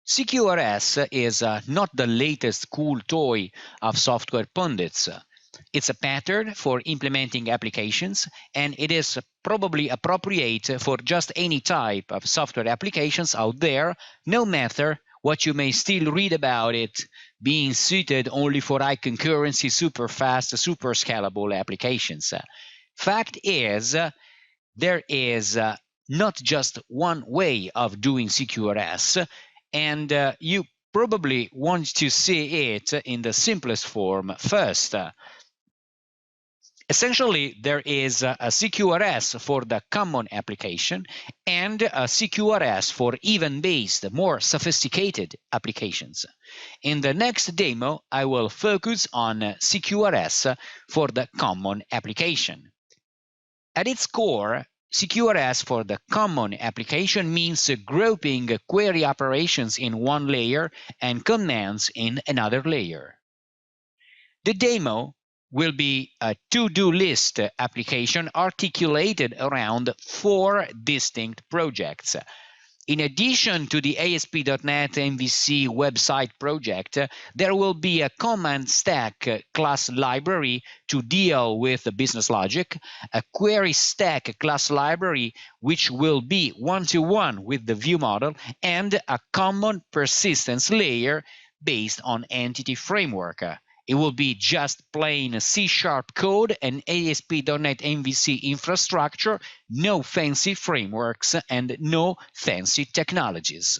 CQRS is not the latest cool toy of software pundits. It's a pattern for implementing applications, and it is probably appropriate for just any type of software applications out there, no matter what you may still read about it being suited only for high concurrency, super fast, super scalable applications. Fact is, there is not just one way of doing CQRS, and you probably want to see it in the simplest form first. Essentially, there is a CQRS for the common application and a CQRS for event-based, more sophisticated applications. In the next demo, I will focus on CQRS for the common application. At its core, CQRS for the common application means grouping query operations in one layer and commands in another layer. The demo will be a to-do list application articulated around 4 distinct projects. In addition to the ASP.NET MVC website project, there will be a command stack class library to deal with the business logic, a query stack class library which will be one-to-one with the view model, and a common persistence layer based on entity framework. It will be just plain C# code and ASP.NET MVC infrastructure, no fancy frameworks and no fancy technologies.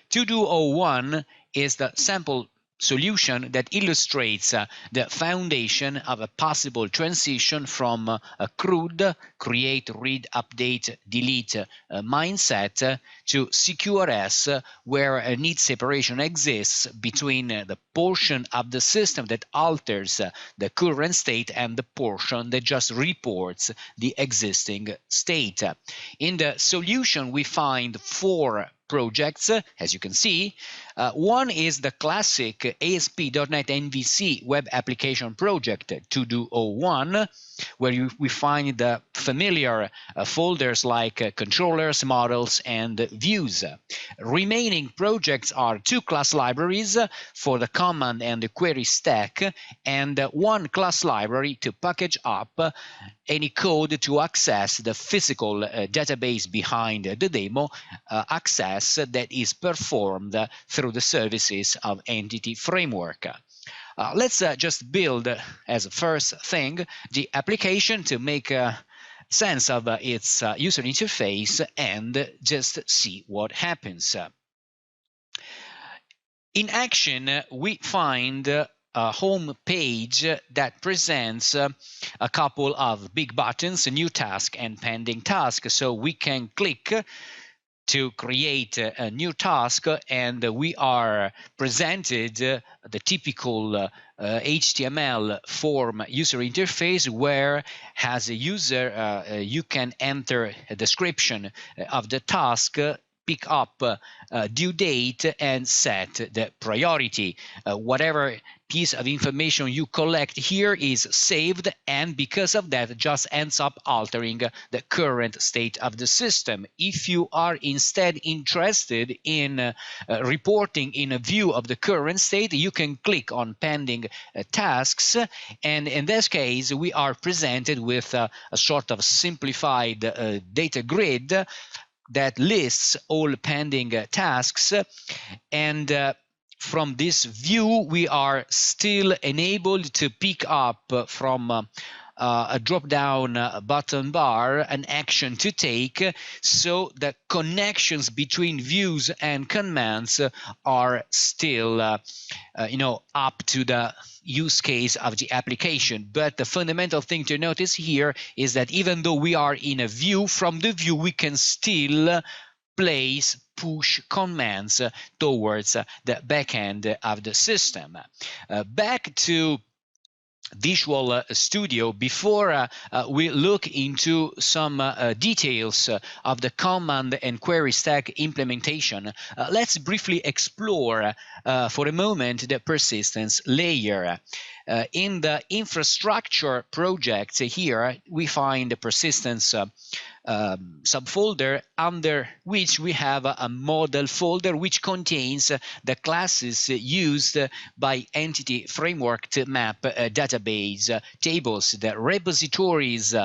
To-do-01 is the sample solution that illustrates the foundation of a possible transition from a crude create, read, update, delete mindset to CQRS, where a neat separation exists between the portion of the system that alters the current state and the portion that just reports the existing state. In the solution, we find 4 projects, as you can see. One is the classic ASP.NET MVC web application project, To-Do-01, where we find the familiar folders like controllers, models, and views. Remaining projects are 2 class libraries for the command and the query stack, and 1 class library to package up any code to access the physical database behind the demo, access that is performed through the services of Entity Framework. Let's just build, as a first thing, the application to make sense of its user interface and just see what happens. In action, we find a home page that presents a couple of big buttons, a new task and pending task. So we can click to create a new task, and we are presented the typical HTML form user interface, where as a user you can enter a description of the task, pick up due date, and set the priority. Whatever piece of information you collect here is saved, and because of that just ends up altering the current state of the system. If you are instead interested in reporting in a view of the current state, you can click on pending tasks, and in this case we are presented with a sort of simplified data grid that lists all pending tasks, and from this view we are still enabled to pick up from a drop-down button bar an action to take, so the connections between views and commands are still up to the use case of the application. But the fundamental thing to notice here is that even though we are in a view, from the view we can still push commands towards the back end of the system. Back to Visual Studio, before we look into some details of the command and query stack implementation, let's briefly explore for a moment the persistence layer. In the infrastructure projects here, we find the persistence subfolder under which we have a model folder which contains the classes used by entity framework to map database tables. The repositories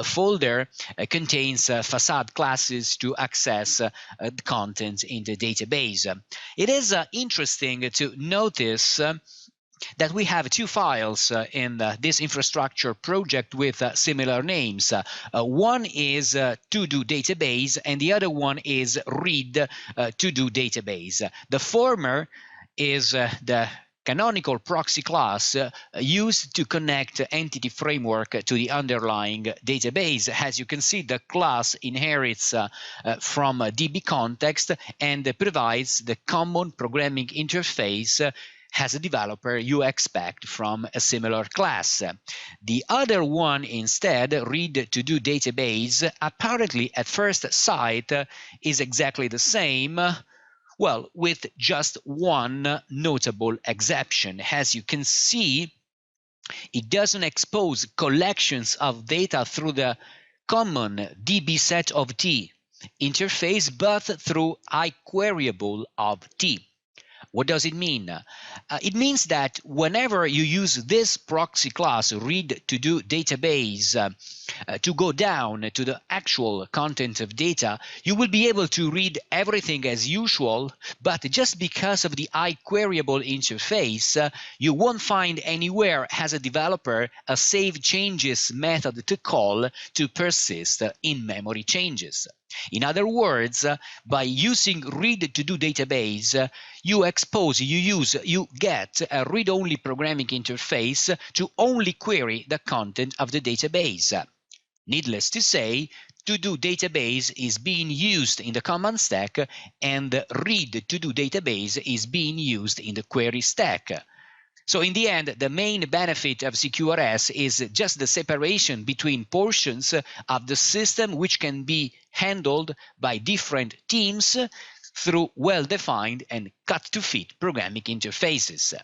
folder contains facade classes to access the content in the database. It is interesting to notice that we have two files in this infrastructure project with similar names. One is to-do database and the other one is read to-do database. The former is the canonical proxy class used to connect entity framework to the underlying database. As you can see, the class inherits from DB context and provides the common programming interface as a developer you expect from a similar class. The other one instead, read to do database, apparently at first sight is exactly the same, well, with just one notable exception. As you can see, it doesn't expose collections of data through the common DB set of T interface, but through iQueryable of T. What does it mean? It means that whenever you use this proxy class, read to do database, to go down to the actual content of data, you will be able to read everything as usual, but just because of the iQueryable interface, you won't find anywhere as a developer a save changes method to call to persist in-memory changes. In other words, by using read to do database, you get a read-only programming interface to only query the content of the database. Needless to say, to do database is being used in the command stack and read to do database is being used in the query stack. So in the end, the main benefit of CQRS is just the separation between portions of the system which can be handled by different teams through well-defined and cut-to-fit programming interfaces.